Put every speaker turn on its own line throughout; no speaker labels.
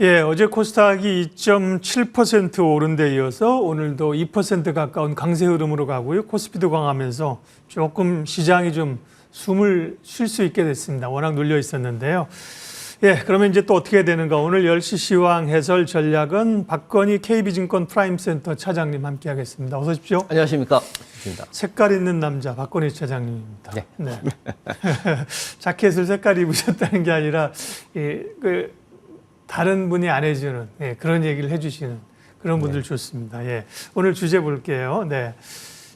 예, 어제 코스닥이 2.7% 오른 데 이어서 오늘도 2% 가까운 강세 흐름으로 가고요. 코스피도 강하면서 조금 시장이 좀 숨을 쉴 수 있게 됐습니다. 워낙 눌려 있었는데요. 예, 그러면 이제 또 어떻게 되는가? 오늘 10시 시황 해설 전략은 박건희 KB증권 프라임센터 차장님 함께 하겠습니다. 어서 오십시오.
안녕하십니까.
색깔 있는 남자 박건희 차장님입니다.
네.
네. 자켓을 색깔 입으셨다는 게 아니라 다른 분이 안 해주는 그런 얘기를 해주시는 그런 분들 좋습니다. 예, 오늘 주제 볼게요. 네.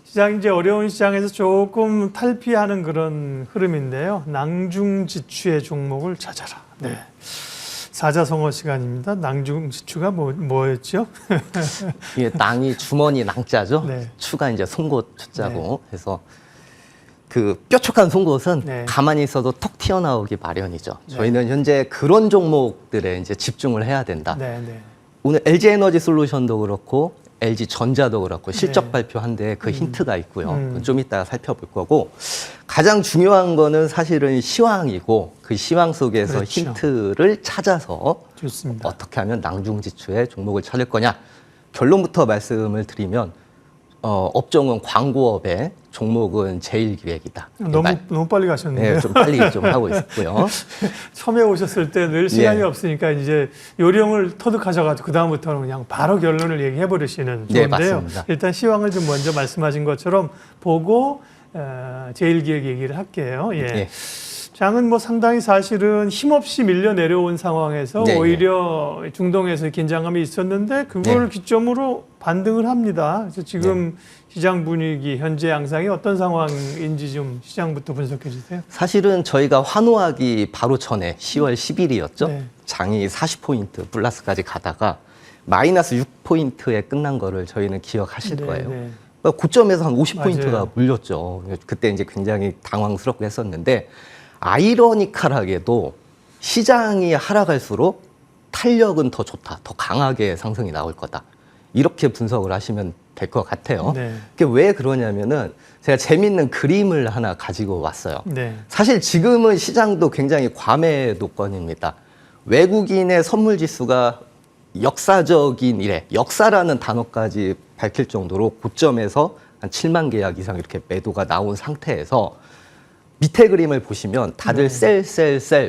시장 이제 어려운 시장에서 조금 탈피하는 그런 흐름인데요. 낭중지추의 종목을 찾아라. 네. 사자성어 시간입니다. 낭중지추가 뭐였죠?
이게 낭이 주머니 낭자죠.
네.
추가 이제 송곳 추자고 해서 그 뾰족한 송곳은 가만히 있어도 톡 튀어나오기 마련이죠. 저희는 현재 그런 종목들에 이제 집중을 해야 된다. 오늘 LG에너지 솔루션도 그렇고 LG전자도 그렇고 실적 발표한데 그 힌트가 있고요. 좀 이따가 살펴볼 거고 가장 중요한 거는 사실은 시황이고 그 시황 속에서 힌트를 찾아서
좋습니다.
어떻게 하면 낭중지추의 종목을 찾을 거냐. 결론부터 말씀을 드리면 업종은 광고업에 종목은 제일기획이다.
너무 빨리 가셨는데요.
네, 좀 빨리 좀 하고 있었고요.
처음에 오셨을 때 늘 시간이 없으니까 이제 요령을 터득하셔가지고 그 다음부터는 그냥 바로 결론을 얘기해 버리시는 좋은데요.
맞습니다.
일단 시황을 좀 먼저 말씀하신 것처럼 보고 제일기획 얘기를 할게요. 예. 장은 뭐 상당히 사실은 힘없이 밀려 내려온 상황에서 오히려 중동에서 긴장감이 있었는데 그걸 기점으로 반등을 합니다. 그래서 지금 시장 분위기, 현재 양상이 어떤 상황인지 좀 시장부터 분석해 주세요.
사실은 저희가 환호하기 바로 전에 10월 10일이었죠. 장이 40포인트 플러스까지 가다가 마이너스 6포인트에 끝난 거를 저희는 기억하실 거예요. 고점에서 한 50포인트가 물렸죠. 그때 이제 굉장히 당황스럽게 했었는데 아이러니컬하게도 시장이 하락할수록 탄력은 더 좋다, 더 강하게 상승이 나올 거다. 이렇게 분석을 하시면 될 것 같아요. 그게 왜 그러냐면은 제가 재밌는 그림을 하나 가지고 왔어요. 사실 지금은 시장도 굉장히 과매도권입니다. 외국인의 선물 지수가 역사적인 이래, 역사라는 단어까지 밝힐 정도로 고점에서 한 7만 계약 이상 이렇게 매도가 나온 상태에서 밑에 그림을 보시면 다들 셀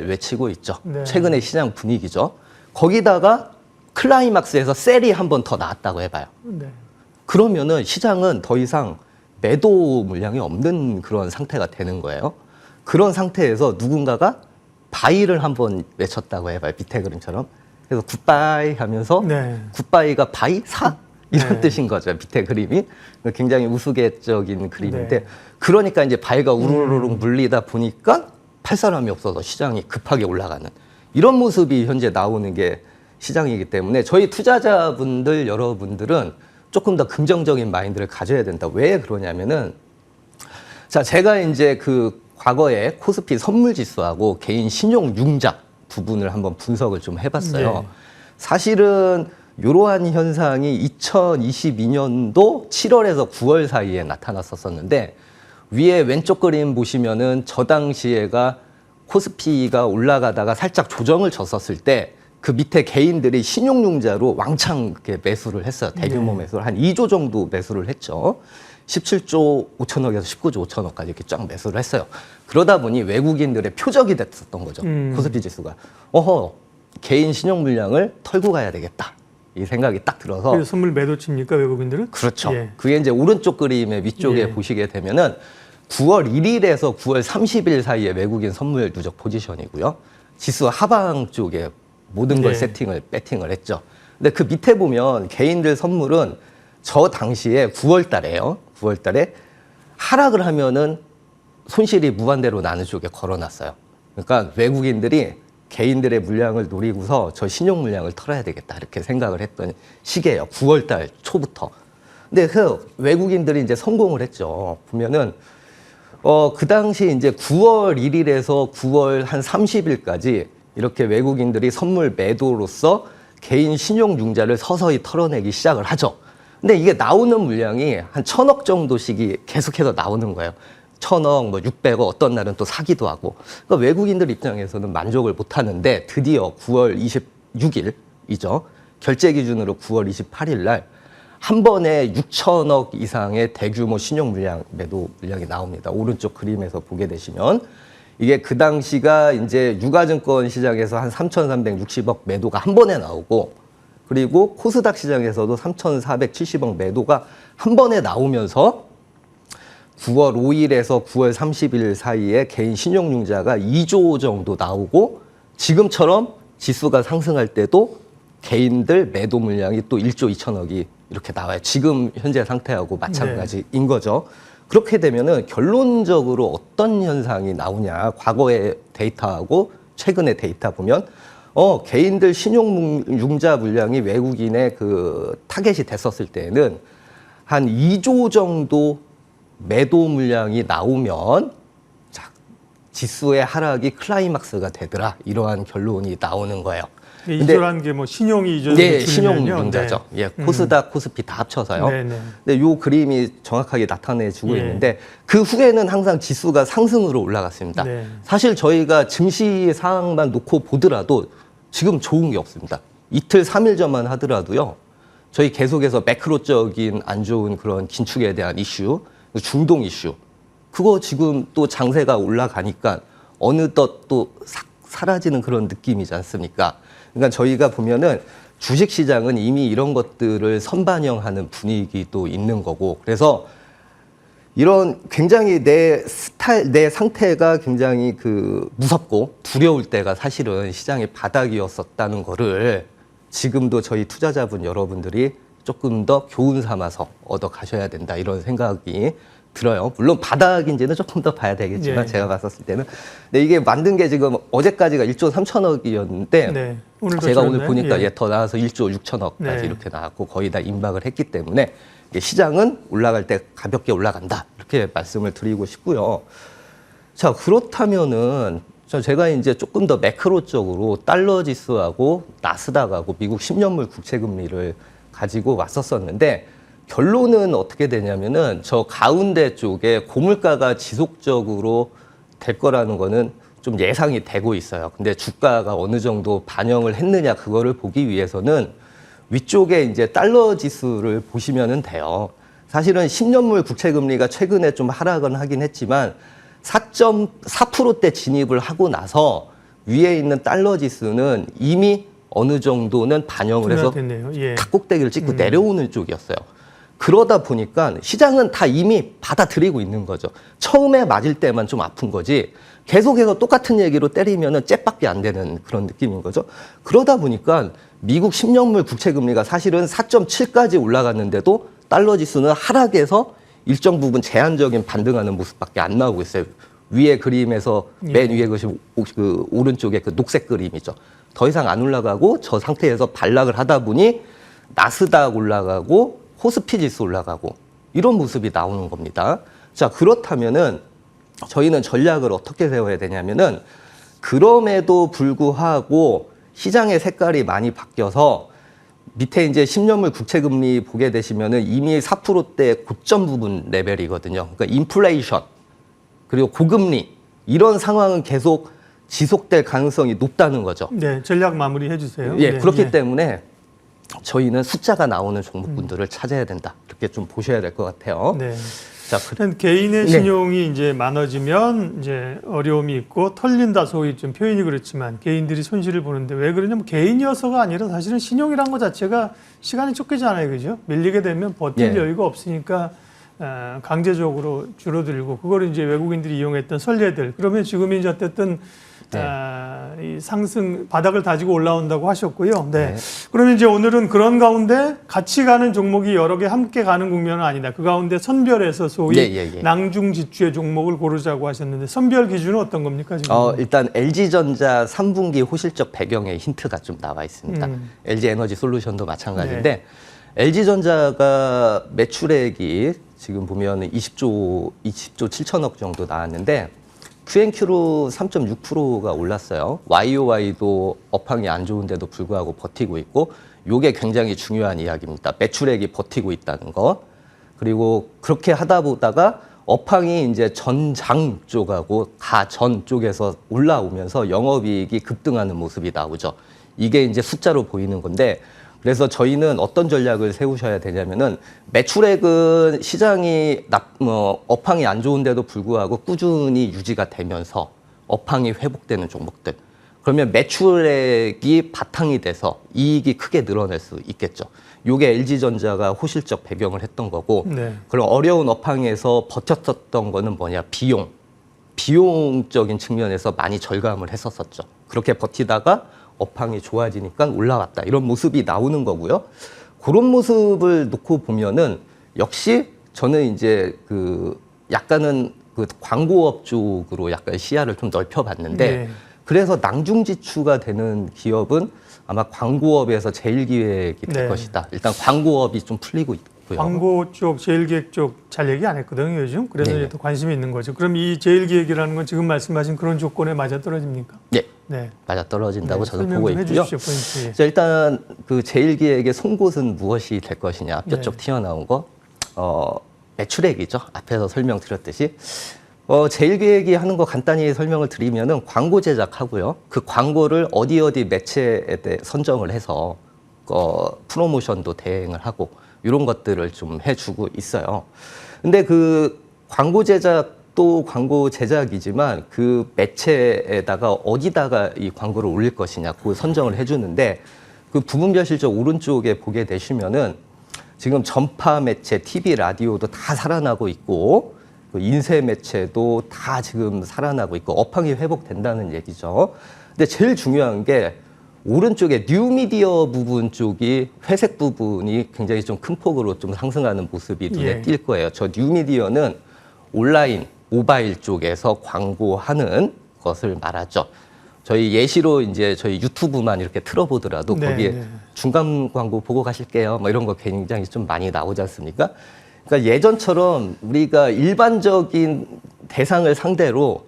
외치고 있죠. 최근의 시장 분위기죠. 거기다가 클라이막스에서 셀이 한 번 더 나왔다고 해봐요. 그러면은 시장은 더 이상 매도 물량이 없는 그런 상태가 되는 거예요. 그런 상태에서 누군가가 바이를 한번 외쳤다고 해봐요. 밑에 그림처럼. 그래서 굿바이 하면서 굿바이가 바이 사? 이런 뜻인 거죠. 밑에 그림이. 굉장히 우스갯적인 그림인데 그러니까 이제 바이가 우르르르 물리다 보니까 팔 사람이 없어서 시장이 급하게 올라가는 이런 모습이 현재 나오는 게 시장이기 때문에 저희 투자자분들 여러분들은 조금 더 긍정적인 마인드를 가져야 된다. 왜 그러냐면은 자, 제가 이제 그 과거에 코스피 선물 지수하고 개인 신용 융자 부분을 한번 분석을 좀 해봤어요. 사실은 이러한 현상이 2022년도 7월에서 9월 사이에 나타났었는데 위에 왼쪽 그림 보시면은 저 당시에가 코스피가 올라가다가 살짝 조정을 줬었을 때 그 밑에 개인들이 신용융자로 왕창 이렇게 매수를 했어요. 대규모 매수를 한 2조 정도 매수를 했죠. 17조 5천억에서 19조 5천억까지 이렇게 쫙 매수를 했어요. 그러다 보니 외국인들의 표적이 됐었던 거죠. 코스피 지수가. 개인 신용 물량을 털고 가야 되겠다. 이 생각이 딱 들어서.
선물 매도 칩니까, 외국인들은?
그렇죠. 그게 이제 오른쪽 그림의 위쪽에 보시게 되면은 9월 1일에서 9월 30일 사이에 외국인 선물 누적 포지션이고요. 지수 하방 쪽에 모든 걸 배팅을 했죠. 근데 그 밑에 보면 개인들 선물은 저 당시에 9월 달에요. 9월 달에 하락을 하면은 손실이 무한대로 나는 쪽에 걸어놨어요. 그러니까 외국인들이 개인들의 물량을 노리고서 저 신용 물량을 털어야 되겠다 이렇게 생각을 했던 시기예요. 9월 달 초부터. 근데 그 외국인들이 이제 성공을 했죠. 보면은 그 당시 이제 9월 1일에서 9월 한 30일까지 이렇게 외국인들이 선물 매도로서 개인 신용 융자를 서서히 털어내기 시작을 하죠. 근데 이게 나오는 물량이 한 1,000억 정도씩이 계속해서 나오는 거예요. 1,000억, 뭐 600억, 어떤 날은 또 사기도 하고. 그러니까 외국인들 입장에서는 만족을 못 하는데 드디어 9월 26일 물량이죠. 결제 기준으로 9월 28일 날 한 번에 6천억 이상의 대규모 신용 물량, 매도 물량이 나옵니다. 오른쪽 그림에서 보게 되시면 이게 그 당시가 이제 유가증권 시장에서 한 3,360억 매도가 한 번에 나오고, 그리고 코스닥 시장에서도 3,470억 매도가 한 번에 나오면서 9월 5일에서 9월 30일 사이에 개인 신용융자가 2조 정도 나오고, 지금처럼 지수가 상승할 때도 개인들 매도 물량이 또 1조 2천억이 이렇게 나와요. 지금 현재 상태하고 마찬가지인 거죠. 그렇게 되면은 결론적으로 어떤 현상이 나오냐. 과거의 데이터하고 최근의 데이터 보면 개인들 신용융자 물량이 외국인의 그 타겟이 됐었을 때는 한 2조 정도 매도 물량이 나오면 지수의 하락이 클라이막스가 되더라. 이러한 결론이 나오는 거예요.
이조라는 게 뭐 신용이 이조.
네, 신용융자죠. 예, 코스닥, 코스피 다 합쳐서요.
네네.
근데 요 그림이 정확하게 나타내주고 있는데 그 후에는 항상 지수가 상승으로 올라갔습니다.
네.
사실 저희가 증시 상황만 놓고 보더라도 지금 좋은 게 없습니다. 이틀, 3일 전만 하더라도요. 저희 계속해서 매크로적인 안 좋은 그런 긴축에 대한 이슈, 중동 이슈, 그거 지금 또 장세가 올라가니까 어느덧 또 사라지는 그런 느낌이지 않습니까? 그러니까 저희가 보면은 주식시장은 이미 이런 것들을 선반영하는 분위기도 있는 거고, 그래서 이런 굉장히 내 상태가 굉장히 무섭고 두려울 때가 사실은 시장의 바닥이었었다는 거를 지금도 저희 투자자분 여러분들이 조금 더 교훈 삼아서 얻어 가셔야 된다, 이런 생각이 들어요. 물론 바닥인지는 조금 더 봐야 되겠지만, 제가 봤었을 때는. 근데 이게 만든 게 지금 어제까지가 1조 3천억이었는데, 제가 오늘 보니까 더 나와서 1조 6천억까지 이렇게 나왔고 거의 다 임박을 했기 때문에 시장은 올라갈 때 가볍게 올라간다, 이렇게 말씀을 드리고 싶고요. 자, 그렇다면은 제가 이제 조금 더 매크로적으로 달러 지수하고 나스닥하고 미국 10년물 국채 금리를 가지고 왔었었는데, 결론은 어떻게 되냐면은 저 가운데 쪽에 고물가가 지속적으로 될 거라는 거는 좀 예상이 되고 있어요. 근데 주가가 어느 정도 반영을 했느냐, 그거를 보기 위해서는 위쪽에 이제 달러 지수를 보시면은 돼요. 사실은 10년물 국채 금리가 최근에 좀 하락은 하긴 했지만 4.4%대 진입을 하고 나서 위에 있는 달러 지수는 이미 어느 정도는 반영을 해서 탁꼭대기를 찍고 내려오는 쪽이었어요. 그러다 보니까 시장은 다 이미 받아들이고 있는 거죠. 처음에 맞을 때만 좀 아픈 거지 계속해서 똑같은 얘기로 때리면은 잽밖에 안 되는 그런 느낌인 거죠. 그러다 보니까 미국 10년물 국채 금리가 사실은 4.7까지 올라갔는데도 달러 지수는 하락해서 일정 부분 제한적인 반등하는 모습밖에 안 나오고 있어요. 위에 그림에서 맨 위에 것이 그 오른쪽에 그 녹색 그림이죠. 더 이상 안 올라가고 저 상태에서 반락을 하다 보니 나스닥 올라가고 코스피 지수 올라가고 이런 모습이 나오는 겁니다. 자, 그렇다면은 저희는 전략을 어떻게 세워야 되냐면은 그럼에도 불구하고 시장의 색깔이 많이 바뀌어서 밑에 이제 10년물 국채 금리 보게 되시면은 이미 4%대 고점 부분 레벨이거든요. 그러니까 인플레이션 그리고 고금리 이런 상황은 계속 지속될 가능성이 높다는 거죠.
네, 전략 마무리해 주세요.
예, 그렇기 때문에 저희는 숫자가 나오는 종목군들을 찾아야 된다. 이렇게 좀 보셔야 될 것 같아요.
네.
자,
개인의 신용이 이제 많아지면 이제 어려움이 있고 털린다, 소위 좀 표현이 그렇지만 개인들이 손실을 보는데 왜 그러냐면 개인이어서가 아니라 사실은 신용이란 것 자체가 시간이 쫓기잖아요, 그죠? 밀리게 되면 버틸 여유가 없으니까 강제적으로 줄어들고 그걸 이제 외국인들이 이용했던 선례들. 그러면 지금 이제 어쨌든 이 상승 바닥을 다지고 올라온다고 하셨고요. 네. 그러면 이제 오늘은 그런 가운데 같이 가는 종목이 여러 개 함께 가는 국면은 아니다. 그 가운데 선별해서 소위 낭중지추의 종목을 고르자고 하셨는데 선별 기준은 어떤 겁니까 지금?
일단 LG전자 3분기 호실적 배경에 힌트가 좀 나와 있습니다. LG에너지솔루션도 마찬가지인데 LG전자가 매출액이 지금 보면 20조 7천억 정도 나왔는데 QNQ로 3.6%가 올랐어요. YOY도 업황이 안 좋은데도 불구하고 버티고 있고 이게 굉장히 중요한 이야기입니다. 매출액이 버티고 있다는 거. 그리고 그렇게 하다 보다가 업황이 이제 전장 쪽하고 가전 쪽에서 올라오면서 영업이익이 급등하는 모습이 나오죠. 이게 이제 숫자로 보이는 건데 그래서 저희는 어떤 전략을 세우셔야 되냐면은 매출액은 시장이 업황이 안 좋은데도 불구하고 꾸준히 유지가 되면서 업황이 회복되는 종목들. 그러면 매출액이 바탕이 돼서 이익이 크게 늘어날 수 있겠죠. 요게 LG전자가 호실적 배경을 했던 거고
네.
그런 어려운 업황에서 버텼었던 거는 뭐냐 비용적인 측면에서 많이 절감을 했었었죠. 그렇게 버티다가 업황이 좋아지니까 올라왔다. 이런 모습이 나오는 거고요. 그런 모습을 놓고 보면은 역시 저는 이제 약간은 광고업 쪽으로 약간 시야를 좀 넓혀봤는데
네.
그래서 낭중지추가 되는 기업은 아마 광고업에서 제일기획이 될
네.
것이다. 일단 광고업이 좀 풀리고 있고요.
광고 쪽, 제일기획 쪽 잘 얘기 안 했거든요, 요즘. 그래서
네.
이제 더 관심이 있는 거죠. 그럼 이 제일기획이라는 건 지금 말씀하신 그런 조건에 맞아떨어집니까?
네.
네.
맞아 떨어진다고 저는
설명
보고
좀
있고요.
해주십시오, 포인트.
자, 일단 제일기획의 송곳은 무엇이 될 것이냐 뼈쪽
네.
튀어나온 거 매출액이죠. 앞에서 설명드렸듯이 제일기획이 하는 거 간단히 설명을 드리면은 광고 제작하고요. 그 광고를 어디 매체에 대해 선정을 해서 프로모션도 대행을 하고 이런 것들을 좀 해주고 있어요. 근데 그 광고 제작도 광고 제작이지만 그 매체에다가 어디다가 이 광고를 올릴 것이냐 그걸 선정을 해주는데 그 부분별 실적 오른쪽에 보게 되시면은 지금 전파 매체, TV, 라디오도 다 살아나고 있고 인쇄 매체도 다 지금 살아나고 있고 업황이 회복된다는 얘기죠. 근데 제일 중요한 게 오른쪽에 뉴미디어 부분 쪽이 회색 부분이 굉장히 좀 큰 폭으로 좀 상승하는 모습이 눈에 띌 거예요. 저 뉴미디어는 온라인, 모바일 쪽에서 광고하는 것을 말하죠. 저희 예시로 이제 저희 유튜브만 이렇게 틀어보더라도 거기에 중간 광고 보고 가실게요. 뭐 이런 거 굉장히 좀 많이 나오지 않습니까? 그러니까 예전처럼 우리가 일반적인 대상을 상대로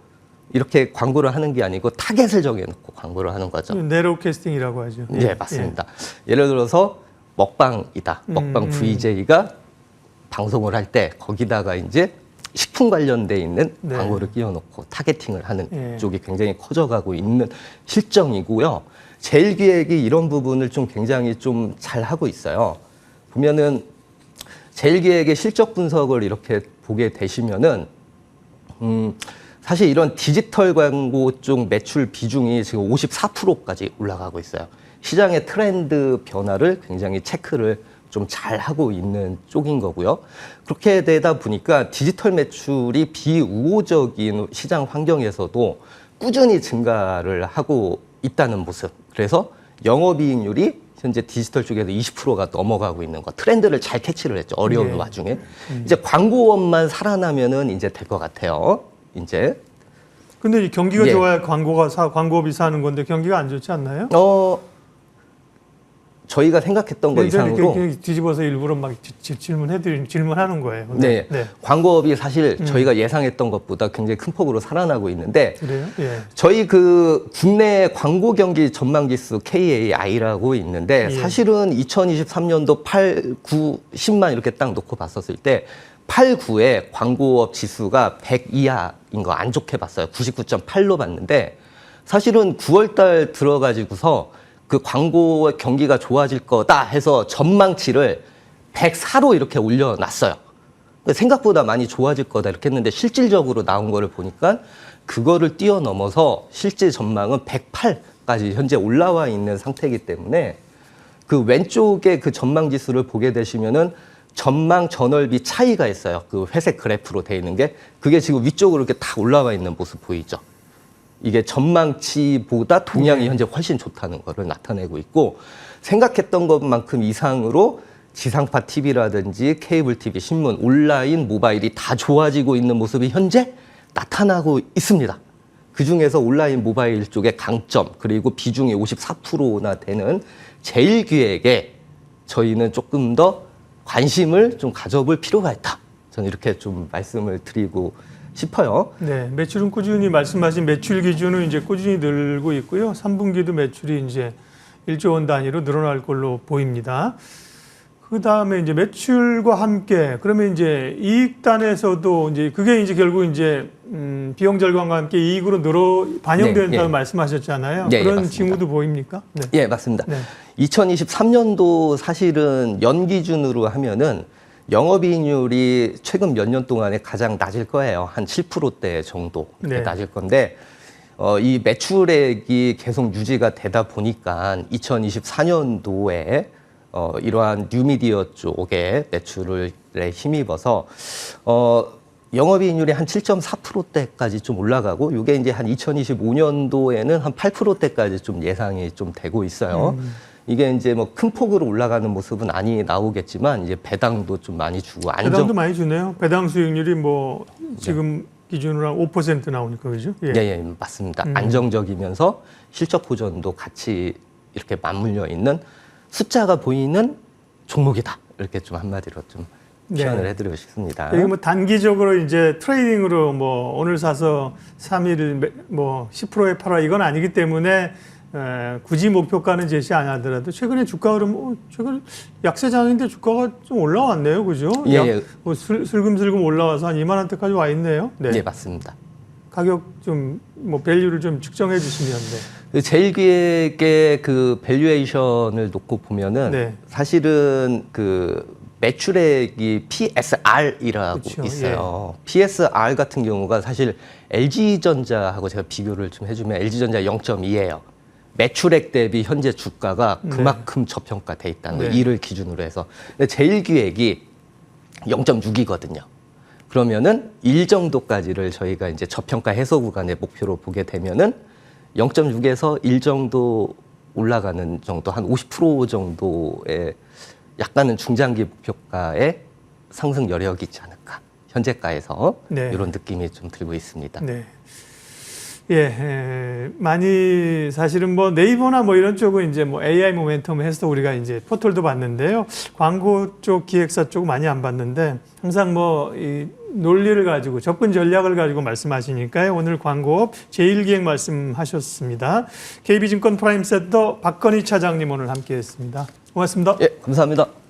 이렇게 광고를 하는 게 아니고 타겟을 정해놓고 광고를 하는 거죠.
네로우 캐스팅이라고 하죠.
네, 맞습니다. 예를 들어서 먹방이다. 먹방 VJ가 방송을 할 때 거기다가 이제 식품 관련돼 있는 광고를 끼워놓고 타겟팅을 하는 쪽이 굉장히 커져가고 있는 실정이고요. 제일기획이 이런 부분을 좀 굉장히 좀 잘 하고 있어요. 보면은 제일기획의 실적 분석을 이렇게 보게 되시면은 사실 이런 디지털 광고 쪽 매출 비중이 지금 54%까지 올라가고 있어요. 시장의 트렌드 변화를 굉장히 체크를 좀 잘 하고 있는 쪽인 거고요. 그렇게 되다 보니까 디지털 매출이 비우호적인 시장 환경에서도 꾸준히 증가를 하고 있다는 모습. 그래서 영업이익률이 현재 디지털 쪽에서 20%가 넘어가고 있는 것. 트렌드를 잘 캐치를 했죠. 어려운 와중에. 이제 광고업만 살아나면은 이제 될 것 같아요. 이제.
근데 경기가 좋아야 광고업이 사는 건데 경기가 안 좋지 않나요?
저희가 생각했던 거 이상으로
뒤집어서 일부러 막 질문하는 거예요.
네. 광고업이 사실 저희가 예상했던 것보다 굉장히 큰 폭으로 살아나고 있는데
그래요? 예.
저희 국내 광고 경기 전망 지수 KAI라고 있는데 사실은 2023년도 8, 9, 10만 이렇게 딱 놓고 봤었을 때 8, 9에 광고업 지수가 100 이하인 거 안 좋게 봤어요. 99.8로 봤는데 사실은 9월 달 들어가지고서 그 광고 경기가 좋아질 거다 해서 전망치를 104로 이렇게 올려놨어요. 생각보다 많이 좋아질 거다 이렇게 했는데 실질적으로 나온 거를 보니까 그거를 뛰어넘어서 실제 전망은 108까지 현재 올라와 있는 상태이기 때문에 그 왼쪽에 그 전망 지수를 보게 되시면은 전망 전월비 차이가 있어요. 그 회색 그래프로 되어 있는 게 그게 지금 위쪽으로 이렇게 다 올라와 있는 모습 보이죠. 이게 전망치보다 동향이 현재 훨씬 좋다는 거를 나타내고 있고 생각했던 것만큼 이상으로 지상파 TV라든지 케이블 TV, 신문, 온라인, 모바일이 다 좋아지고 있는 모습이 현재 나타나고 있습니다. 그중에서 온라인 모바일 쪽의 강점 그리고 비중이 54%나 되는 제일기획에 저희는 조금 더 관심을 좀 가져볼 필요가 있다. 저는 이렇게 좀 말씀을 드리고 싶어요.
네, 매출은 꾸준히 말씀하신 매출 기준은 이제 꾸준히 늘고 있고요. 3분기도 매출이 이제 1조 원 단위로 늘어날 걸로 보입니다. 그 다음에 이제 매출과 함께 그러면 이제 이익단에서도 이제 그게 이제 결국 이제 비용 절감과 함께 이익으로 반영된다고 말씀하셨잖아요. 그런
맞습니다.
징후도 보입니까?
예, 맞습니다. 2023년도 사실은 연 기준으로 하면은 영업이익률이 최근 몇 년 동안에 가장 낮을 거예요. 한 7%대 정도 낮을 건데 이 매출액이 계속 유지가 되다 보니까 2024년도에 이러한 뉴미디어 쪽에 매출에 힘입어서 영업이익률이 한 7.4%대까지 좀 올라가고 이게 이제 한 2025년도에는 한 8%대까지 좀 예상이 좀 되고 있어요. 이게 이제 뭐 큰 폭으로 올라가는 모습은 나오겠지만 이제 배당도 좀 많이 주고
배당도 많이 주네요. 배당 수익률이 뭐 지금 기준으로 한 5% 나오니까 그죠?
예, 맞습니다. 안정적이면서 실적 보전도 같이 이렇게 맞물려 있는 숫자가 보이는 종목이다. 이렇게 좀 한마디로 좀 표현을 해드리고 싶습니다.
이게 뭐 단기적으로 이제 트레이딩으로 뭐 오늘 사서 3일 뭐 10%에 팔아 이건 아니기 때문에 굳이 목표가는 제시 안 하더라도 최근에 주가 흐름 최근 약세장인데 주가가 좀 올라왔네요, 그죠? 뭐 슬금슬금 올라와서 한 2만 원대까지 와 있네요.
네, 맞습니다.
가격 좀 뭐 밸류를 좀 측정해 주시면
제일기획의 그 밸류에이션을 놓고 보면은 사실은 그 매출액이 PSR이라고 있어요. PSR 같은 경우가 사실 LG전자하고 제가 비교를 좀 해주면 LG전자 0.2예요. 매출액 대비 현재 주가가 그만큼 저평가돼 있다는 거예요. 이를 기준으로 해서. 근데 제일기획이 0.6이거든요. 그러면은 1 정도까지를 저희가 이제 저평가 해소 구간의 목표로 보게 되면은 0.6에서 1 정도 올라가는 정도, 한 50% 정도의 약간은 중장기 목표가의 상승 여력이 있지 않을까. 현재가에서 이런 느낌이 좀 들고 있습니다.
많이 사실은 뭐 네이버나 뭐 이런 쪽은 이제 뭐 AI 모멘텀 해서 우리가 이제 포털도 봤는데요. 광고 쪽 기획사 쪽 많이 안 봤는데 항상 뭐 이 논리를 가지고 접근 전략을 가지고 말씀하시니까요. 오늘 광고업 제일기획 말씀하셨습니다. KB증권 프라임센터 박건희 차장님 오늘 함께했습니다. 고맙습니다.
감사합니다.